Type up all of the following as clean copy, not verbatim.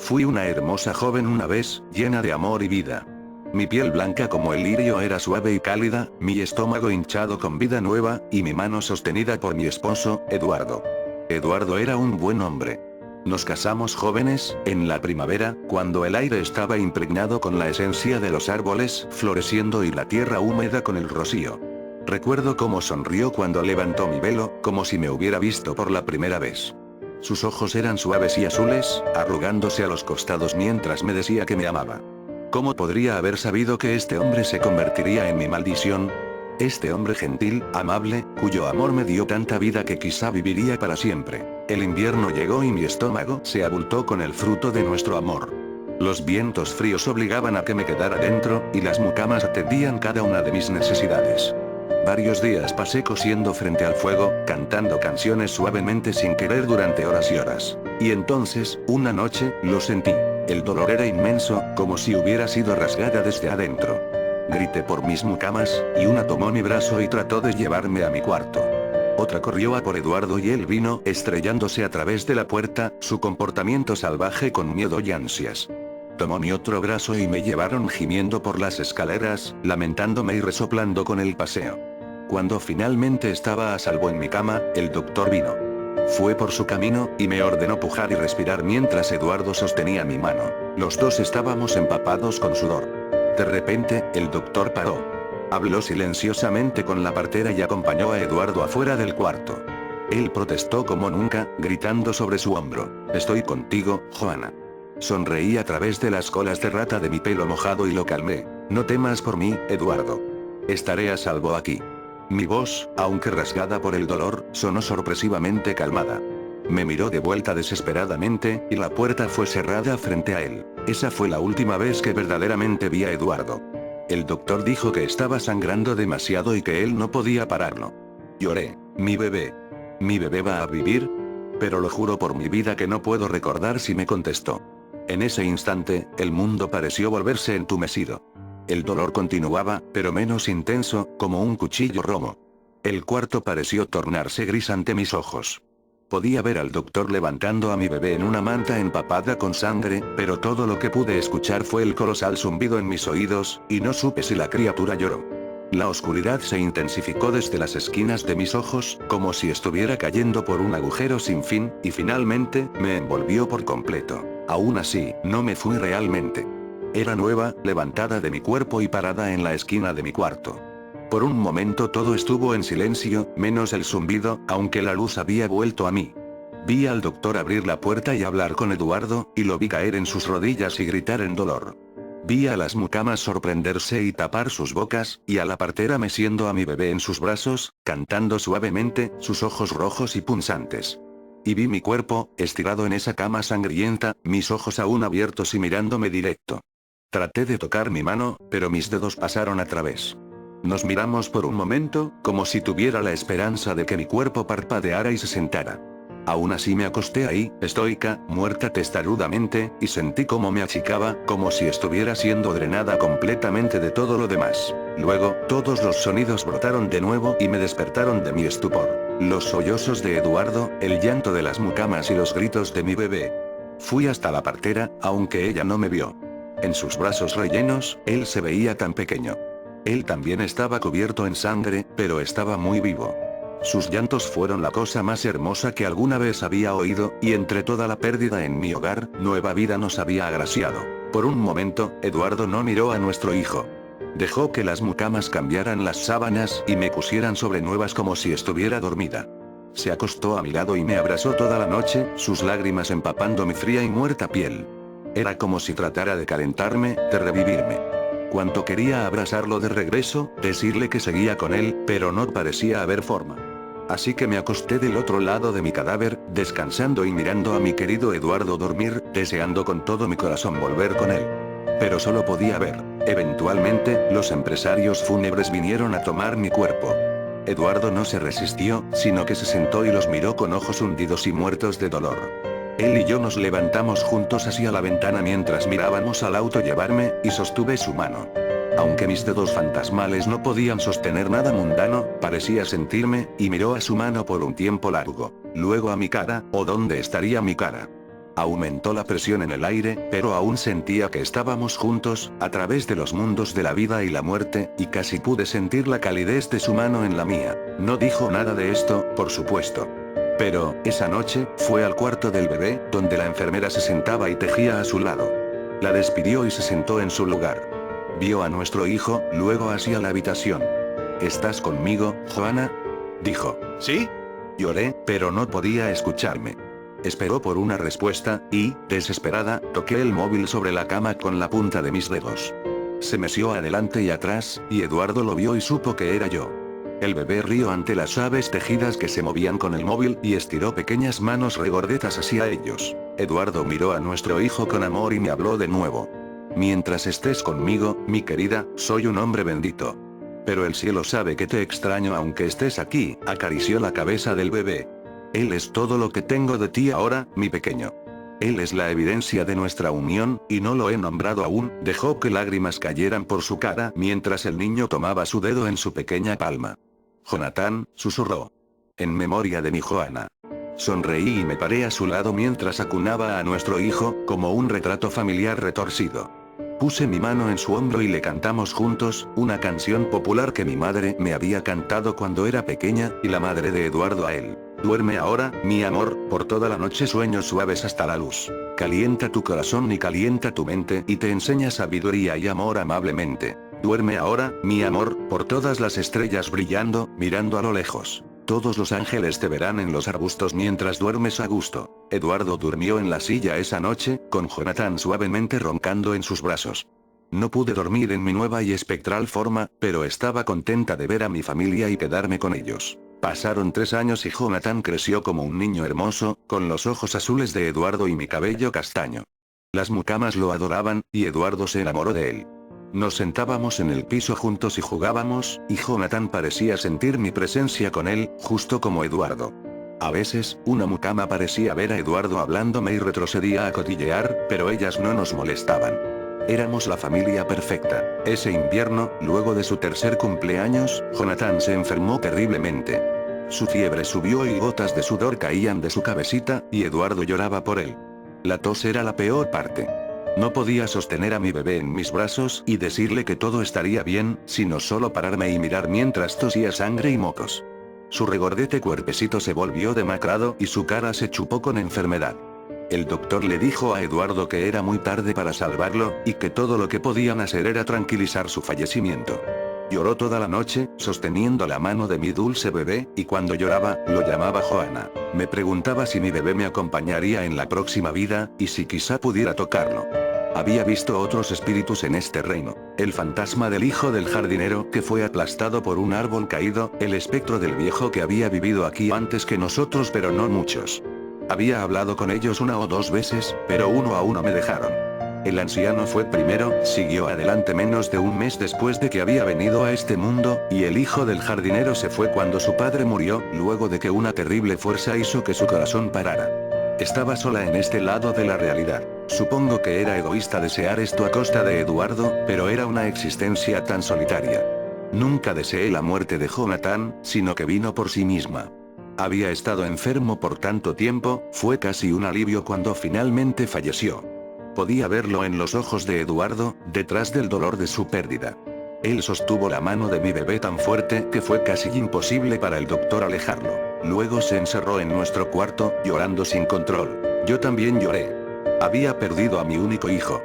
Fui una hermosa joven una vez, llena de amor y vida. Mi piel blanca como el lirio era suave y cálida, mi estómago hinchado con vida nueva, y mi mano sostenida por mi esposo, Eduardo. Eduardo era un buen hombre. Nos casamos jóvenes, en la primavera, cuando el aire estaba impregnado con la esencia de los árboles floreciendo y la tierra húmeda con el rocío. Recuerdo cómo sonrió cuando levantó mi velo, como si me hubiera visto por la primera vez. Sus ojos eran suaves y azules, arrugándose a los costados mientras me decía que me amaba. ¿Cómo podría haber sabido que este hombre se convertiría en mi maldición? Este hombre gentil, amable, cuyo amor me dio tanta vida que quizá viviría para siempre. El invierno llegó y mi estómago se abultó con el fruto de nuestro amor. Los vientos fríos obligaban a que me quedara dentro, y las mucamas atendían cada una de mis necesidades. Varios días pasé cosiendo frente al fuego, cantando canciones suavemente sin querer durante horas y horas. Y entonces, una noche, lo sentí. El dolor era inmenso, como si hubiera sido rasgada desde adentro. Grité por mis mucamas, y una tomó mi brazo y trató de llevarme a mi cuarto. Otra corrió a por Eduardo y él vino estrellándose a través de la puerta, su comportamiento salvaje con miedo y ansias. Tomó mi otro brazo y me llevaron gimiendo por las escaleras, lamentándome y resoplando con el paseo. Cuando finalmente estaba a salvo en mi cama, el doctor vino. Fue por su camino, y me ordenó pujar y respirar mientras Eduardo sostenía mi mano. Los dos estábamos empapados con sudor. De repente, el doctor paró. Habló silenciosamente con la partera y acompañó a Eduardo afuera del cuarto. Él protestó como nunca, gritando sobre su hombro: «Estoy contigo, Joana». Sonreí a través de las colas de rata de mi pelo mojado y lo calmé. «No temas por mí, Eduardo. Estaré a salvo aquí». Mi voz, aunque rasgada por el dolor, sonó sorpresivamente calmada. Me miró de vuelta desesperadamente, y la puerta fue cerrada frente a él. Esa fue la última vez que verdaderamente vi a Eduardo. El doctor dijo que estaba sangrando demasiado y que él no podía pararlo. Lloré. «Mi bebé. ¿Mi bebé va a vivir? Pero lo juro por mi vida que no puedo recordar si me contestó». En ese instante, el mundo pareció volverse entumecido. El dolor continuaba, pero menos intenso, como un cuchillo romo. El cuarto pareció tornarse gris ante mis ojos. Podía ver al doctor levantando a mi bebé en una manta empapada con sangre, pero todo lo que pude escuchar fue el colosal zumbido en mis oídos, y no supe si la criatura lloró. La oscuridad se intensificó desde las esquinas de mis ojos, como si estuviera cayendo por un agujero sin fin, y finalmente, me envolvió por completo. Aún así, no me fui realmente. Era nueva, levantada de mi cuerpo y parada en la esquina de mi cuarto. Por un momento todo estuvo en silencio, menos el zumbido, aunque la luz había vuelto a mí. Vi al doctor abrir la puerta y hablar con Eduardo, y lo vi caer en sus rodillas y gritar en dolor. Vi a las mucamas sorprenderse y tapar sus bocas, y a la partera meciendo a mi bebé en sus brazos, cantando suavemente, sus ojos rojos y punzantes. Y vi mi cuerpo, estirado en esa cama sangrienta, mis ojos aún abiertos y mirándome directo. Traté de tocar mi mano, pero mis dedos pasaron a través. Nos miramos por un momento, como si tuviera la esperanza de que mi cuerpo parpadeara y se sentara. Aún así me acosté ahí, estoica, muerta testarudamente, y sentí cómo me achicaba, como si estuviera siendo drenada completamente de todo lo demás. Luego, todos los sonidos brotaron de nuevo y me despertaron de mi estupor. Los sollozos de Eduardo, el llanto de las mucamas y los gritos de mi bebé. Fui hasta la partera, aunque ella no me vio. En sus brazos rellenos, él se veía tan pequeño. Él también estaba cubierto en sangre, pero estaba muy vivo. Sus llantos fueron la cosa más hermosa que alguna vez había oído, y entre toda la pérdida en mi hogar, nueva vida nos había agraciado. Por un momento, Eduardo no miró a nuestro hijo. Dejó que las mucamas cambiaran las sábanas y me pusieran sobre nuevas como si estuviera dormida. Se acostó a mi lado y me abrazó toda la noche, sus lágrimas empapando mi fría y muerta piel. Era como si tratara de calentarme, de revivirme. Cuanto quería abrazarlo de regreso, decirle que seguía con él, pero no parecía haber forma. Así que me acosté del otro lado de mi cadáver, descansando y mirando a mi querido Eduardo dormir, deseando con todo mi corazón volver con él. Pero solo podía ver. Eventualmente, los empresarios fúnebres vinieron a tomar mi cuerpo. Eduardo no se resistió, sino que se sentó y los miró con ojos hundidos y muertos de dolor. Él y yo nos levantamos juntos hacia la ventana mientras mirábamos al auto llevarme, y sostuve su mano. Aunque mis dedos fantasmales no podían sostener nada mundano, parecía sentirme, y miró a su mano por un tiempo largo. Luego a mi cara, ¿o dónde estaría mi cara? Aumentó la presión en el aire, pero aún sentía que estábamos juntos, a través de los mundos de la vida y la muerte, y casi pude sentir la calidez de su mano en la mía. No dijo nada de esto, por supuesto. Pero, esa noche, fue al cuarto del bebé, donde la enfermera se sentaba y tejía a su lado. La despidió y se sentó en su lugar. Vio a nuestro hijo, luego hacia la habitación. ¿Estás conmigo, Joana?, dijo. ¿Sí? Lloré, pero no podía escucharme. Esperó por una respuesta, y, desesperada, toqué el móvil sobre la cama con la punta de mis dedos. Se meció adelante y atrás, y Eduardo lo vio y supo que era yo. El bebé rió ante las suaves tejidas que se movían con el móvil y estiró pequeñas manos regordetas hacia ellos. Eduardo miró a nuestro hijo con amor y me habló de nuevo. Mientras estés conmigo, mi querida, soy un hombre bendito. Pero el cielo sabe que te extraño aunque estés aquí, acarició la cabeza del bebé. Él es todo lo que tengo de ti ahora, mi pequeño. Él es la evidencia de nuestra unión, y no lo he nombrado aún. Dejó que lágrimas cayeran por su cara mientras el niño tomaba su dedo en su pequeña palma. Jonathan, susurró. En memoria de mi Joana. Sonreí y me paré a su lado mientras acunaba a nuestro hijo, como un retrato familiar retorcido. Puse mi mano en su hombro y le cantamos juntos, una canción popular que mi madre me había cantado cuando era pequeña, y la madre de Eduardo a él. Duerme ahora, mi amor, por toda la noche sueños suaves hasta la luz. Calienta tu corazón y calienta tu mente y te enseña sabiduría y amor amablemente. Duerme ahora, mi amor, por todas las estrellas brillando, mirando a lo lejos. Todos los ángeles te verán en los arbustos mientras duermes a gusto. Eduardo durmió en la silla esa noche, con Jonathan suavemente roncando en sus brazos. No pude dormir en mi nueva y espectral forma, pero estaba contenta de ver a mi familia y quedarme con ellos. Pasaron 3 años y Jonathan creció como un niño hermoso, con los ojos azules de Eduardo y mi cabello castaño. Las mucamas lo adoraban, y Eduardo se enamoró de él. Nos sentábamos en el piso juntos y jugábamos, y Jonathan parecía sentir mi presencia con él, justo como Eduardo. A veces, una mucama parecía ver a Eduardo hablándome y retrocedía a cotillear, pero ellas no nos molestaban. Éramos la familia perfecta. Ese invierno, luego de su tercer cumpleaños, Jonathan se enfermó terriblemente. Su fiebre subió y gotas de sudor caían de su cabecita, y Eduardo lloraba por él. La tos era la peor parte. No podía sostener a mi bebé en mis brazos y decirle que todo estaría bien, sino solo pararme y mirar mientras tosía sangre y mocos. Su regordete cuerpecito se volvió demacrado y su cara se chupó con enfermedad. El doctor le dijo a Eduardo que era muy tarde para salvarlo, y que todo lo que podían hacer era tranquilizar su fallecimiento. Lloró toda la noche, sosteniendo la mano de mi dulce bebé, y cuando lloraba, lo llamaba Joana. Me preguntaba si mi bebé me acompañaría en la próxima vida, y si quizá pudiera tocarlo. Había visto otros espíritus en este reino. El fantasma del hijo del jardinero que fue aplastado por un árbol caído, el espectro del viejo que había vivido aquí antes que nosotros pero no muchos. Había hablado con ellos 1 o 2 veces, pero uno a uno me dejaron. El anciano fue primero, siguió adelante menos de un mes después de que había venido a este mundo, y el hijo del jardinero se fue cuando su padre murió, luego de que una terrible fuerza hizo que su corazón parara. Estaba sola en este lado de la realidad. Supongo que era egoísta desear esto a costa de Eduardo, pero era una existencia tan solitaria. Nunca deseé la muerte de Jonathan, sino que vino por sí misma. Había estado enfermo por tanto tiempo, fue casi un alivio cuando finalmente falleció. Podía verlo en los ojos de Eduardo, detrás del dolor de su pérdida. Él sostuvo la mano de mi bebé tan fuerte que fue casi imposible para el doctor alejarlo. Luego se encerró en nuestro cuarto, llorando sin control. Yo también lloré. Había perdido a mi único hijo.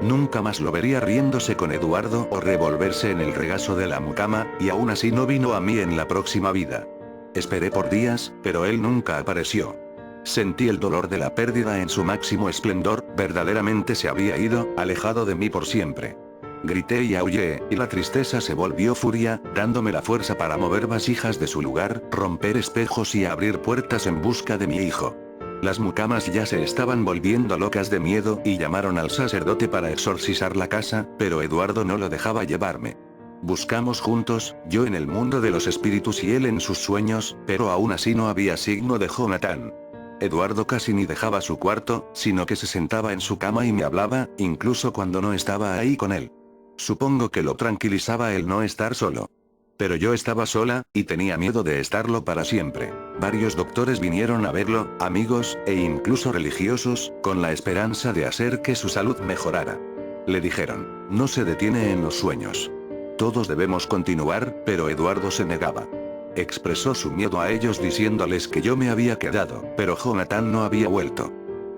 Nunca más lo vería riéndose con Eduardo o revolverse en el regazo de la mucama, y aún así no vino a mí en la próxima vida. Esperé por días, pero él nunca apareció. Sentí el dolor de la pérdida en su máximo esplendor, verdaderamente se había ido, alejado de mí por siempre. Grité y aullé, y la tristeza se volvió furia, dándome la fuerza para mover vasijas de su lugar, romper espejos y abrir puertas en busca de mi hijo. Las mucamas ya se estaban volviendo locas de miedo y llamaron al sacerdote para exorcizar la casa, pero Eduardo no lo dejaba llevarme. Buscamos juntos, yo en el mundo de los espíritus y él en sus sueños, pero aún así no había signo de Jonathan. Eduardo casi ni dejaba su cuarto, sino que se sentaba en su cama y me hablaba, incluso cuando no estaba ahí con él. Supongo que lo tranquilizaba el no estar solo. Pero yo estaba sola, y tenía miedo de estarlo para siempre. Varios doctores vinieron a verlo, amigos, e incluso religiosos, con la esperanza de hacer que su salud mejorara. Le dijeron, no se detiene en los sueños. Todos debemos continuar, pero Eduardo se negaba. Expresó su miedo a ellos diciéndoles que yo me había quedado, pero Jonathan no había vuelto.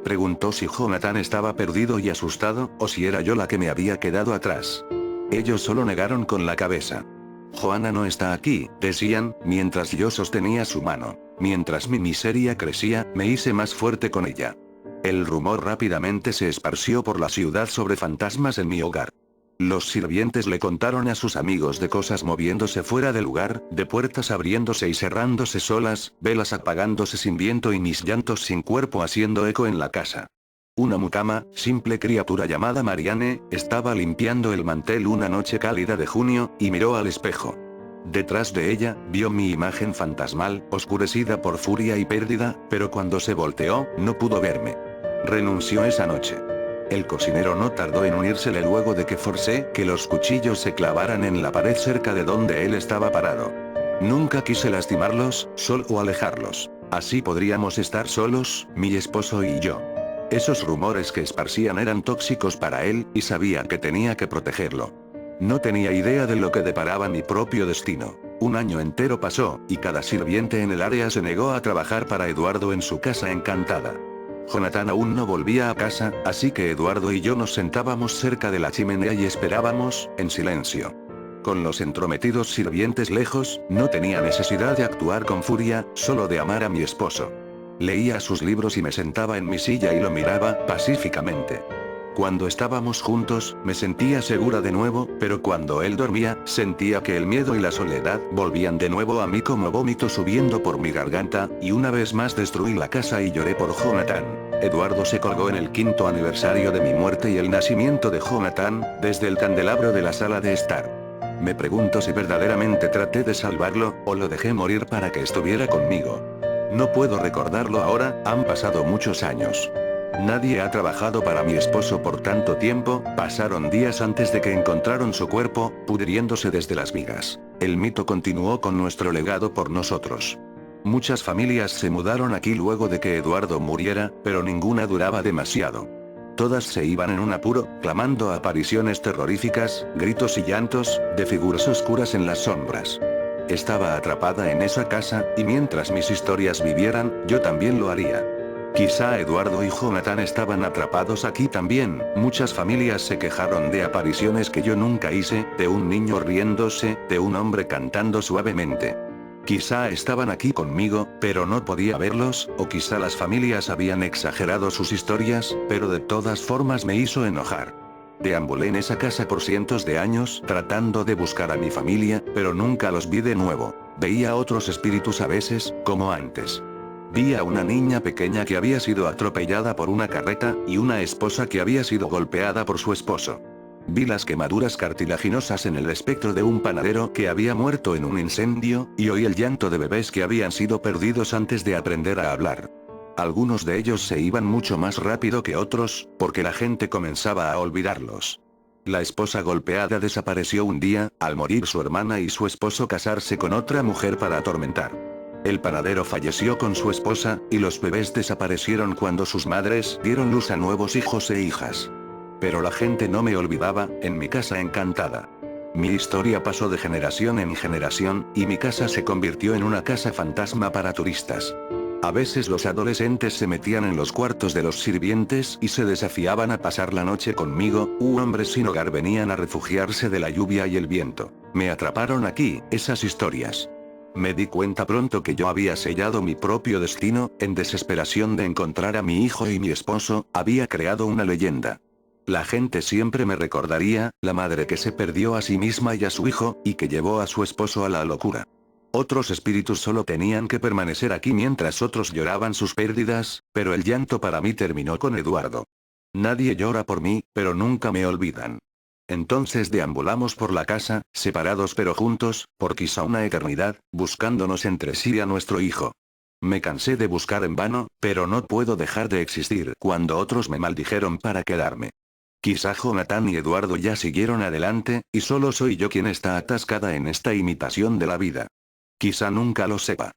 Preguntó si Jonathan estaba perdido y asustado, o si era yo la que me había quedado atrás. Ellos solo negaron con la cabeza. Joana no está aquí, decían, mientras yo sostenía su mano. Mientras mi miseria crecía, me hice más fuerte con ella. El rumor rápidamente se esparció por la ciudad sobre fantasmas en mi hogar. Los sirvientes le contaron a sus amigos de cosas moviéndose fuera del lugar, de puertas abriéndose y cerrándose solas, velas apagándose sin viento y mis llantos sin cuerpo haciendo eco en la casa. Una mucama, simple criatura llamada Marianne, estaba limpiando el mantel una noche cálida de junio, y miró al espejo. Detrás de ella, vio mi imagen fantasmal, oscurecida por furia y pérdida, pero cuando se volteó, no pudo verme. Renunció esa noche. El cocinero no tardó en unírsele luego de que forcé que los cuchillos se clavaran en la pared cerca de donde él estaba parado. Nunca quise lastimarlos, solo alejarlos. Así podríamos estar solos, mi esposo y yo. Esos rumores que esparcían eran tóxicos para él, y sabía que tenía que protegerlo. No tenía idea de lo que deparaba mi propio destino. Un año entero pasó, y cada sirviente en el área se negó a trabajar para Eduardo en su casa encantada. Jonathan aún no volvía a casa, así que Eduardo y yo nos sentábamos cerca de la chimenea y esperábamos, en silencio. Con los entrometidos sirvientes lejos, no tenía necesidad de actuar con furia, solo de amar a mi esposo. Leía sus libros y me sentaba en mi silla y lo miraba, pacíficamente. Cuando estábamos juntos, me sentía segura de nuevo, pero cuando él dormía, sentía que el miedo y la soledad volvían de nuevo a mí como vómito subiendo por mi garganta, y una vez más destruí la casa y lloré por Jonathan. Eduardo se colgó en el 5º aniversario de mi muerte y el nacimiento de Jonathan, desde el candelabro de la sala de estar. Me pregunto si verdaderamente traté de salvarlo, o lo dejé morir para que estuviera conmigo. No puedo recordarlo ahora, han pasado muchos años. Nadie ha trabajado para mi esposo por tanto tiempo, pasaron días antes de que encontraron su cuerpo, pudriéndose desde las vigas. El mito continuó con nuestro legado por nosotros. Muchas familias se mudaron aquí luego de que Eduardo muriera, pero ninguna duraba demasiado. Todas se iban en un apuro, clamando apariciones terroríficas, gritos y llantos, de figuras oscuras en las sombras. Estaba atrapada en esa casa, y mientras mis historias vivieran, yo también lo haría. Quizá Eduardo y Jonathan estaban atrapados aquí también, muchas familias se quejaron de apariciones que yo nunca hice, de un niño riéndose, de un hombre cantando suavemente. Quizá estaban aquí conmigo, pero no podía verlos, o quizá las familias habían exagerado sus historias, pero de todas formas me hizo enojar. Deambulé en esa casa por cientos de años, tratando de buscar a mi familia, pero nunca los vi de nuevo. Veía otros espíritus a veces, como antes. Vi a una niña pequeña que había sido atropellada por una carreta, y una esposa que había sido golpeada por su esposo. Vi las quemaduras cartilaginosas en el espectro de un panadero que había muerto en un incendio, y oí el llanto de bebés que habían sido perdidos antes de aprender a hablar. Algunos de ellos se iban mucho más rápido que otros, porque la gente comenzaba a olvidarlos. La esposa golpeada desapareció un día, al morir su hermana y su esposo casarse con otra mujer para atormentar. El panadero falleció con su esposa, y los bebés desaparecieron cuando sus madres dieron luz a nuevos hijos e hijas. Pero la gente no me olvidaba, en mi casa encantada. Mi historia pasó de generación en generación, y mi casa se convirtió en una casa fantasma para turistas. A veces los adolescentes se metían en los cuartos de los sirvientes y se desafiaban a pasar la noche conmigo, hombres sin hogar venían a refugiarse de la lluvia y el viento. Me atraparon aquí, esas historias. Me di cuenta pronto que yo había sellado mi propio destino, en desesperación de encontrar a mi hijo y mi esposo, había creado una leyenda. La gente siempre me recordaría, la madre que se perdió a sí misma y a su hijo, y que llevó a su esposo a la locura. Otros espíritus solo tenían que permanecer aquí mientras otros lloraban sus pérdidas, pero el llanto para mí terminó con Eduardo. Nadie llora por mí, pero nunca me olvidan. Entonces deambulamos por la casa, separados pero juntos, por quizá una eternidad, buscándonos entre sí y a nuestro hijo. Me cansé de buscar en vano, pero no puedo dejar de existir cuando otros me maldijeron para quedarme. Quizá Jonathan y Eduardo ya siguieron adelante, y solo soy yo quien está atascada en esta imitación de la vida. Quizá nunca lo sepa.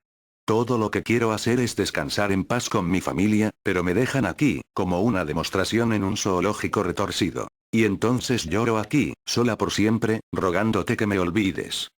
Todo lo que quiero hacer es descansar en paz con mi familia, pero me dejan aquí, como una demostración en un zoológico retorcido. Y entonces lloro aquí, sola por siempre, rogándote que me olvides.